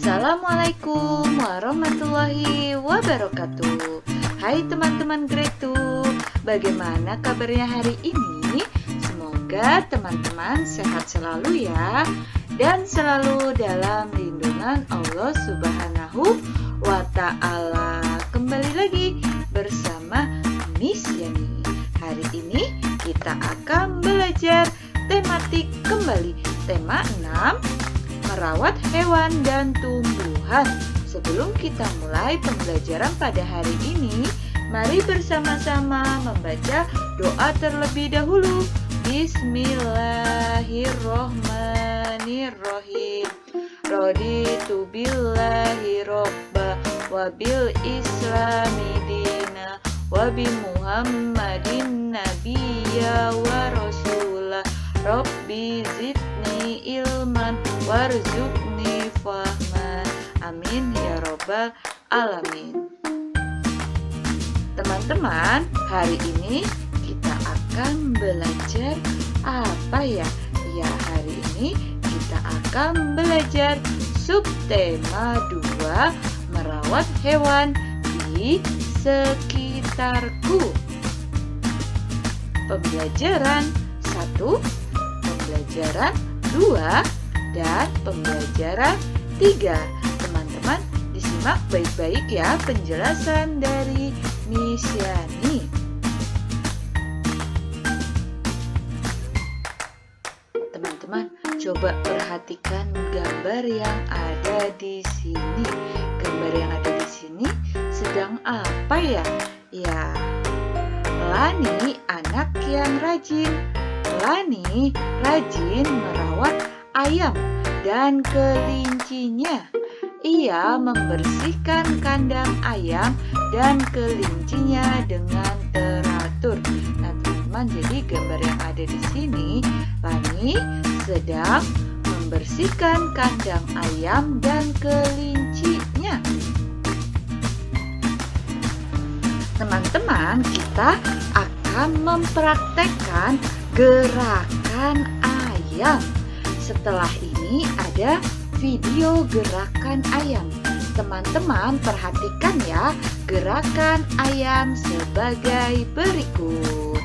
Assalamualaikum warahmatullahi wabarakatuh. Hai teman-teman grade 2, bagaimana kabarnya hari ini? Semoga teman-teman sehat selalu ya, dan selalu dalam lindungan Allah Subhanahu wa Ta'ala. Kembali lagi bersama Miss Yani. Hari ini kita akan belajar tematik kembali, tema 6, merawat hewan dan tumbuhan. Sebelum kita mulai pembelajaran pada hari ini, mari bersama-sama membaca doa terlebih dahulu. Bismillahirrohmanirrohim. Raditu billahi robba wa bil islami dina wa bi muhammadin nabiyya wa rasulah. Rabbi zidni ilman warzuqni fahman. Amin ya robbal alamin. Teman-teman, hari ini kita akan belajar apa ya? Ya, hari ini kita akan belajar subtema 2, merawat hewan di sekitarku. Pembelajaran 1, pembelajaran 2, dan pembelajaran 3. Teman-teman disimak baik-baik ya penjelasan dari Miss Yani. Teman-teman coba perhatikan gambar yang ada di sini. Gambar yang ada di sini sedang apa ya? Ya, Lani anak yang rajin. Lani rajin merawat ayam dan kelincinya. Ia membersihkan kandang ayam dan kelincinya dengan teratur. Nah, teman-teman, jadi gambar yang ada di sini, Lani sedang membersihkan kandang ayam dan kelincinya. Teman-teman, kita akan mempraktekkan gerakan ayam. Setelah ini ada video gerakan ayam. Teman-teman perhatikan ya gerakan ayam sebagai berikut.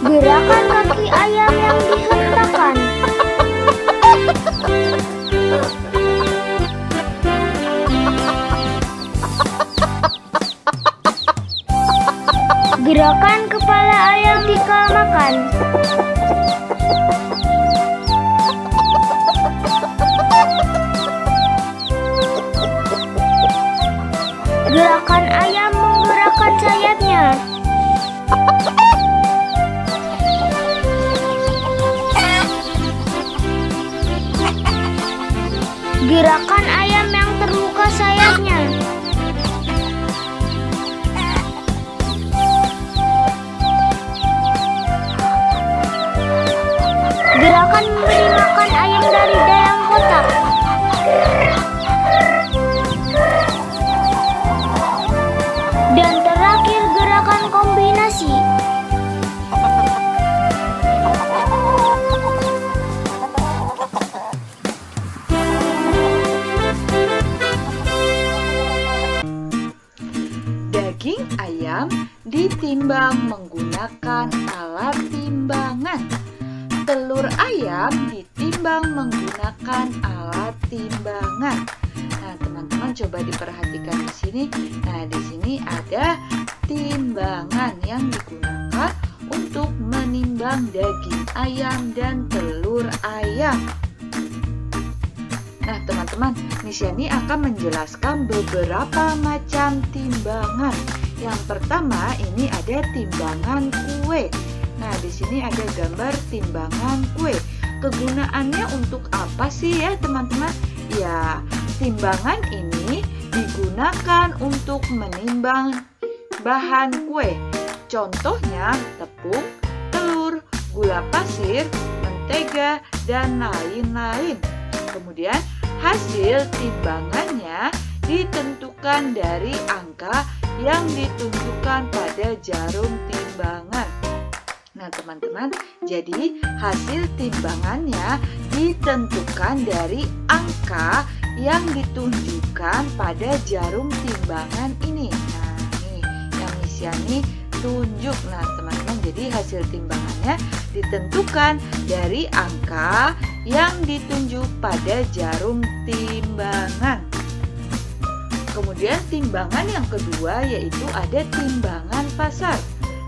Gerakan kaki ayam yang dihentakkan. Gerakan kepala ayam dikalmakan. Gerakan ayam menggerakkan sayapnya. Gerakan ayam yang terluka sayapnya. Gerakan memberi makan ayam dari dalam kotak. Dan terakhir gerakan kombinasi. Daging ayam ditimbang menggunakan alat timbangan. Telur ayam ditimbang menggunakan alat timbangan. Nah, teman-teman coba diperhatikan di sini. Nah, di sini ada timbangan yang digunakan untuk menimbang daging ayam dan telur ayam. Nah, teman-teman, Miss Yani akan menjelaskan beberapa macam timbangan. Yang pertama, ini ada timbangan kue. Nah, di sini ada gambar timbangan kue. Kegunaannya untuk apa sih ya, teman-teman? Ya, timbangan ini digunakan untuk menimbang bahan kue. Contohnya tepung, telur, gula pasir, mentega, dan lain-lain. Kemudian hasil timbangannya ditentukan dari angka yang ditunjukkan pada jarum timbangan. Nah teman-teman, jadi hasil timbangannya ditentukan dari angka yang ditunjukkan pada jarum timbangan ini. Nah nih yang Miss Yani tunjuk. Nah teman-teman, jadi hasil timbangannya ditentukan dari angka yang ditunjuk pada jarum timbangan. Kemudian timbangan yang kedua yaitu ada timbangan pasar.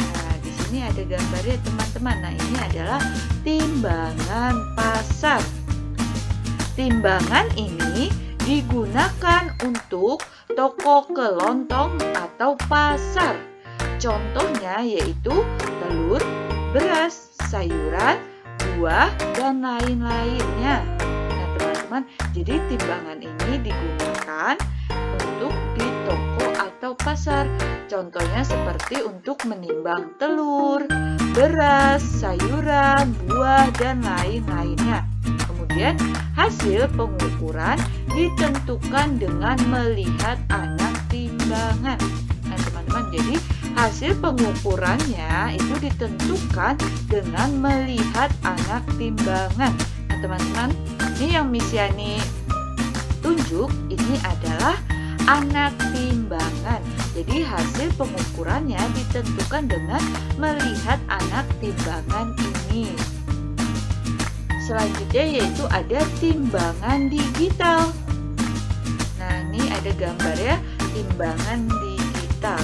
Nah di sini ada gambarnya teman-teman. Nah ini adalah timbangan pasar. Timbangan ini digunakan untuk toko kelontong atau pasar. Contohnya yaitu telur, beras, sayuran, buah, dan lain-lainnya. Nah teman-teman, jadi timbangan ini digunakan untuk di toko atau pasar. Contohnya seperti untuk menimbang telur, beras, sayuran, buah, dan lain-lainnya. Kemudian hasil pengukuran ditentukan dengan melihat anak timbangan. Nah teman-teman, jadi hasil pengukurannya itu ditentukan dengan melihat anak timbangan. Nah teman-teman, ini yang Miss Yani tunjuk ini adalah anak timbangan. Jadi hasil pengukurannya ditentukan dengan melihat anak timbangan ini. Selanjutnya yaitu ada timbangan digital. Nah ini ada gambarnya timbangan digital.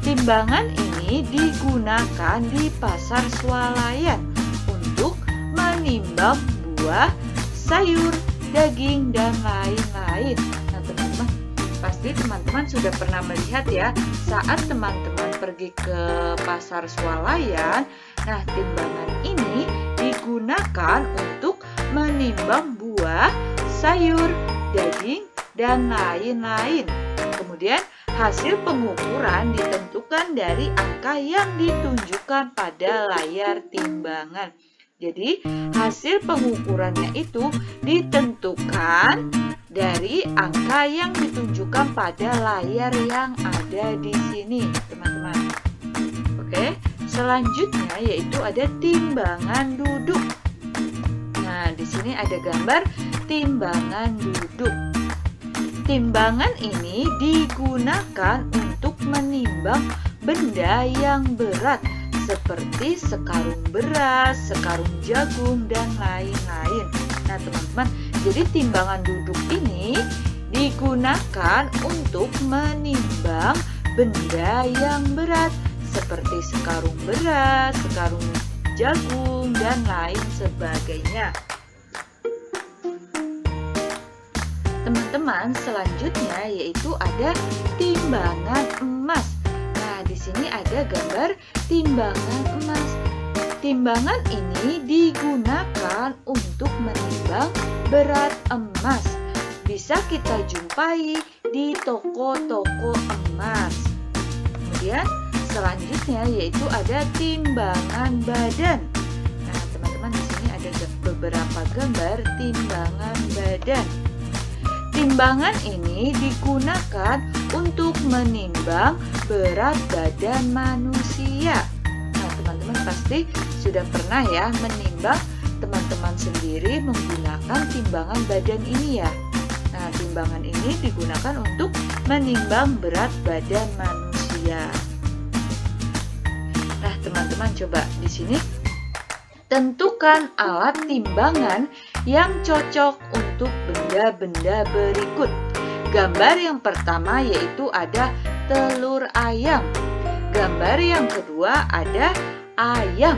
Timbangan ini digunakan di pasar swalayan untuk menimbang buah, sayur, daging, dan lain-lain. Nah teman-teman, pasti teman-teman sudah pernah melihat ya saat teman-teman pergi ke pasar swalayan. Nah timbangan ini digunakan untuk menimbang buah, sayur, daging, dan lain-lain. Kemudian hasil pengukuran ditentukan dari angka yang ditunjukkan pada layar timbangan. Jadi hasil pengukurannya itu ditentukan dari angka yang ditunjukkan pada layar yang ada di sini, teman-teman. Oke, selanjutnya yaitu ada timbangan duduk. Nah, di sini ada gambar timbangan duduk. Timbangan ini digunakan untuk menimbang benda yang berat seperti sekarung beras, sekarung jagung, dan lain-lain. Nah teman-teman, jadi timbangan duduk ini digunakan untuk menimbang benda yang berat seperti sekarung beras, sekarung jagung, dan lain sebagainya. Teman-teman, selanjutnya yaitu ada timbangan emas. Nah, di sini ada gambar timbangan emas. Timbangan ini digunakan untuk menimbang berat emas. Bisa kita jumpai di toko-toko emas. Kemudian selanjutnya yaitu ada timbangan badan. Nah, teman-teman, di sini ada beberapa gambar timbangan badan. Timbangan ini digunakan untuk menimbang berat badan manusia. Nah, teman-teman pasti sudah pernah ya menimbang teman-teman sendiri menggunakan timbangan badan ini ya. Nah, timbangan ini digunakan untuk menimbang berat badan manusia. Nah, teman-teman coba di sini tentukan alat timbangan yang cocok untuk benda-benda berikut. Gambar yang pertama yaitu ada telur ayam. Gambar yang kedua ada ayam.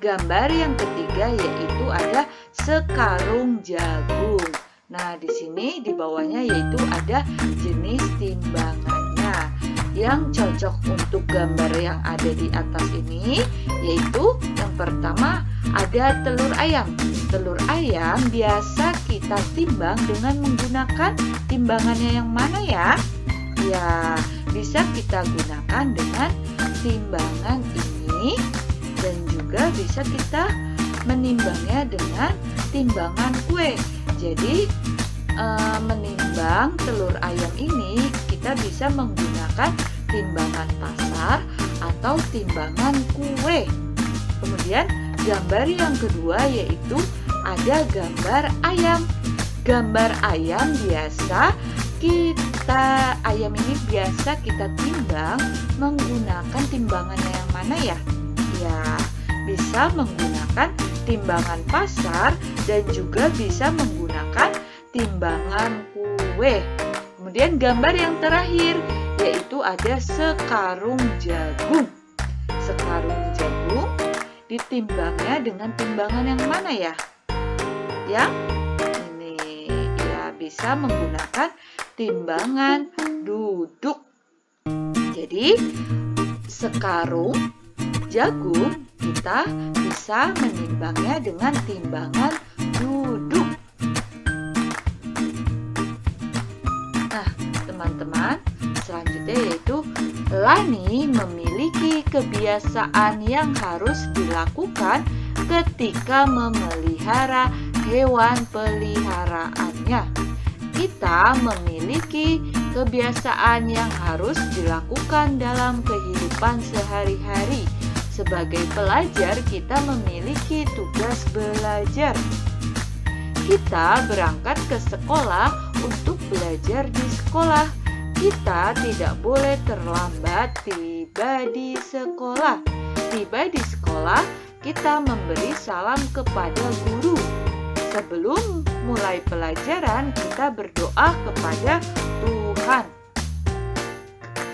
Gambar yang ketiga yaitu ada sekarung jagung. Nah, di sini di bawahnya yaitu ada jenis timbangannya. Yang cocok untuk gambar yang ada di atas ini yaitu yang pertama ada telur ayam. Telur ayam biasa kita timbang dengan menggunakan timbangannya yang mana ya? Ya, bisa kita gunakan dengan timbangan ini dan juga bisa kita menimbangnya dengan timbangan kue. Jadi menimbang telur ayam ini kita kita bisa menggunakan timbangan pasar atau timbangan kue. Kemudian gambar yang kedua yaitu ada gambar ayam. Gambar ayam ayam ini biasa kita timbang menggunakan timbangannya yang mana ya? Ya, bisa menggunakan timbangan pasar dan juga bisa menggunakan timbangan kue. Kemudian gambar yang terakhir yaitu ada sekarung jagung. Sekarung jagung ditimbangnya dengan timbangan yang mana ya? Yang ini ya, bisa menggunakan timbangan duduk. Jadi sekarung jagung kita bisa menimbangnya dengan timbangan duduk. Nah, teman-teman, selanjutnya yaitu Lani memiliki kebiasaan yang harus dilakukan ketika memelihara hewan peliharaannya. Kita memiliki kebiasaan yang harus dilakukan dalam kehidupan sehari-hari. Sebagai pelajar, kita memiliki tugas belajar. Kita berangkat ke sekolah untuk belajar di sekolah. Kita tidak boleh terlambat tiba di sekolah. Tiba di sekolah, kita memberi salam kepada guru. Sebelum mulai pelajaran, kita berdoa kepada Tuhan.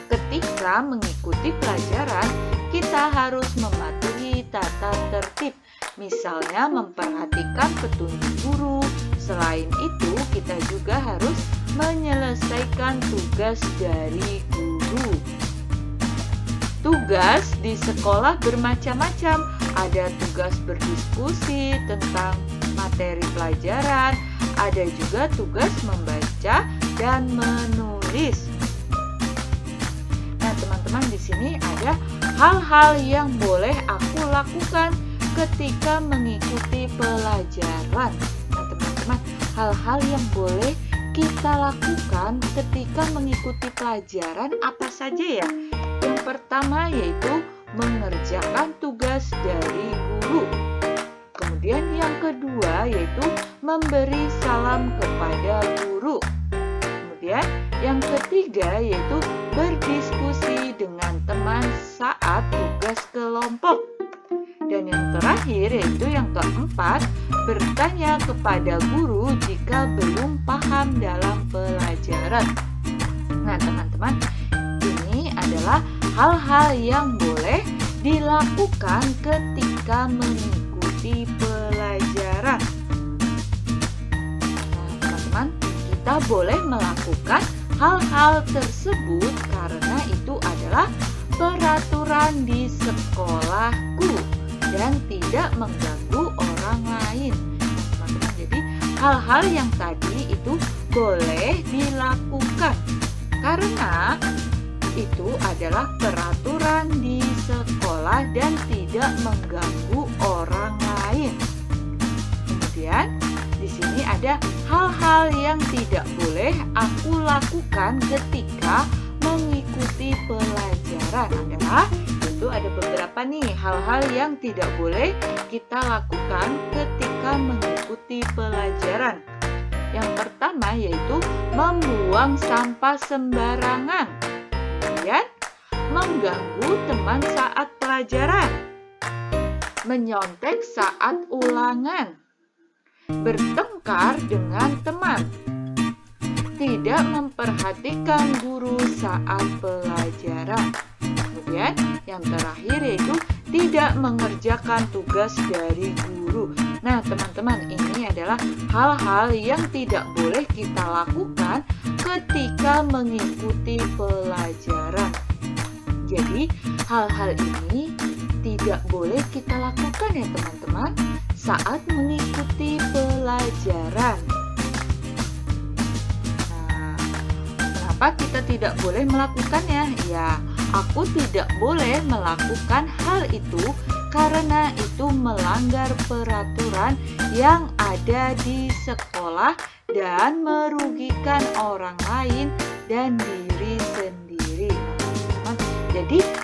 Ketika mengikuti pelajaran, kita harus mematuhi tata tertib. Misalnya memperhatikan petunjuk guru. Selain itu, kita juga harus menyelesaikan tugas dari guru. Tugas di sekolah bermacam-macam. Ada tugas berdiskusi tentang materi pelajaran, ada juga tugas membaca dan menulis. Nah, teman-teman, di sini ada hal-hal yang boleh aku lakukan ketika mengikuti pelajaran. Nah, teman-teman, hal-hal yang boleh kita lakukan ketika mengikuti pelajaran apa saja ya? Yang pertama yaitu mengerjakan tugas dari guru. Kemudian yang kedua yaitu memberi salam kepada guru. Kemudian yang ketiga yaitu berdiskusi dengan teman saat tugas kelompok. Dan yang terakhir yaitu yang keempat, bertanya kepada guru jika belum paham dalam pelajaran. Nah, teman-teman, ini adalah hal-hal yang boleh dilakukan ketika mengikuti pelajaran. Nah, teman-teman, kita boleh melakukan hal-hal tersebut karena itu adalah peraturan di sekolahku dan tidak mengganggu orang lain. Teman-teman, jadi hal-hal yang tadi itu boleh dilakukan karena itu adalah peraturan di sekolah dan tidak mengganggu orang lain. Kemudian di sini ada hal-hal yang tidak boleh aku lakukan ketika mengikuti pelajaran. Itu ada beberapa nih hal-hal yang tidak boleh kita lakukan ketika mengikuti pelajaran. Yang pertama yaitu membuang sampah sembarangan. Kemudian mengganggu teman saat pelajaran, menyontek saat ulangan, bertengkar dengan teman, tidak memperhatikan guru saat pelajaran. Kemudian yang terakhir yaitu tidak mengerjakan tugas dari guru. Nah, teman-teman, ini adalah hal-hal yang tidak boleh kita lakukan ketika mengikuti pelajaran. Jadi, hal-hal ini tidak boleh kita lakukan ya teman-teman saat mengikuti pelajaran. Nah, kenapa kita tidak boleh melakukannya? Ya, aku tidak boleh melakukan hal itu karena itu melanggar peraturan yang ada di sekolah dan merugikan orang lain dan diri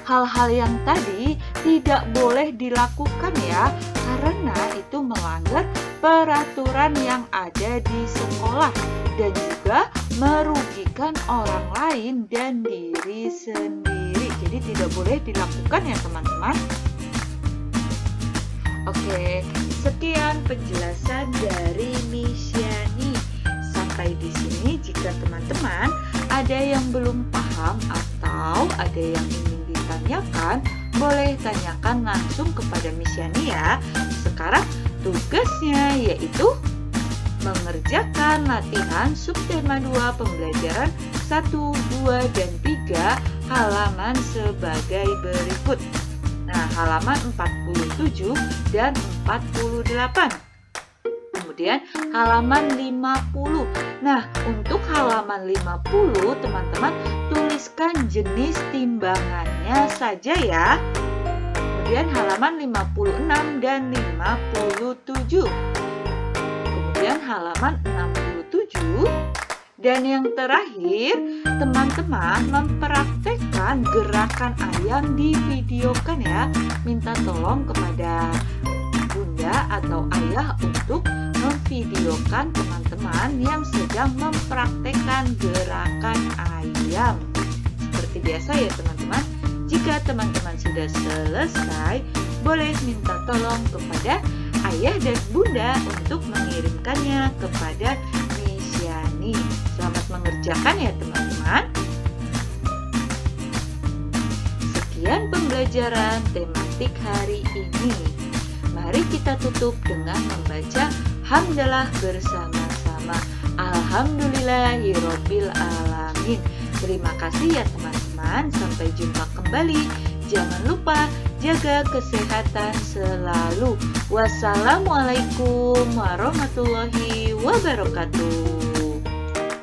hal-hal yang tadi tidak boleh dilakukan ya, karena itu melanggar peraturan yang ada di sekolah dan juga merugikan orang lain dan diri sendiri. Jadi tidak boleh dilakukan ya teman-teman. Oke, sekian penjelasan dari Miss Yani. Sampai di sini jika teman-teman ada yang belum paham atau ada yang ingin ditanyakan, boleh tanyakan langsung kepada Miss Yani ya. Sekarang tugasnya yaitu mengerjakan latihan subtema 2 pembelajaran 1, 2, dan 3 halaman sebagai berikut. Nah, halaman 47 dan 48. Kemudian halaman 50. Nah, untuk halaman 50 teman-teman tuliskan jenis timbangannya saja ya. Kemudian halaman 56 dan 57. Kemudian halaman 67. Dan yang terakhir, teman-teman mempraktekkan gerakan ayam divideokan ya. Minta tolong kepada bunda atau ayah untuk memvideokan teman-teman yang sedang mempraktekkan gerakan ayam. Seperti biasa ya teman-teman, jika teman-teman sudah selesai, boleh minta tolong kepada ayah dan bunda untuk mengirimkannya kepada Miss Yani. Selamat mengerjakan ya teman-teman. Sekian pembelajaran tematik hari ini. Mari kita tutup dengan membaca hamdalah bersama-sama. Alhamdulillahirabbil alamin. Terima kasih ya teman-teman. Sampai jumpa kembali. Jangan lupa jaga kesehatan selalu. Wassalamualaikum warahmatullahi wabarakatuh.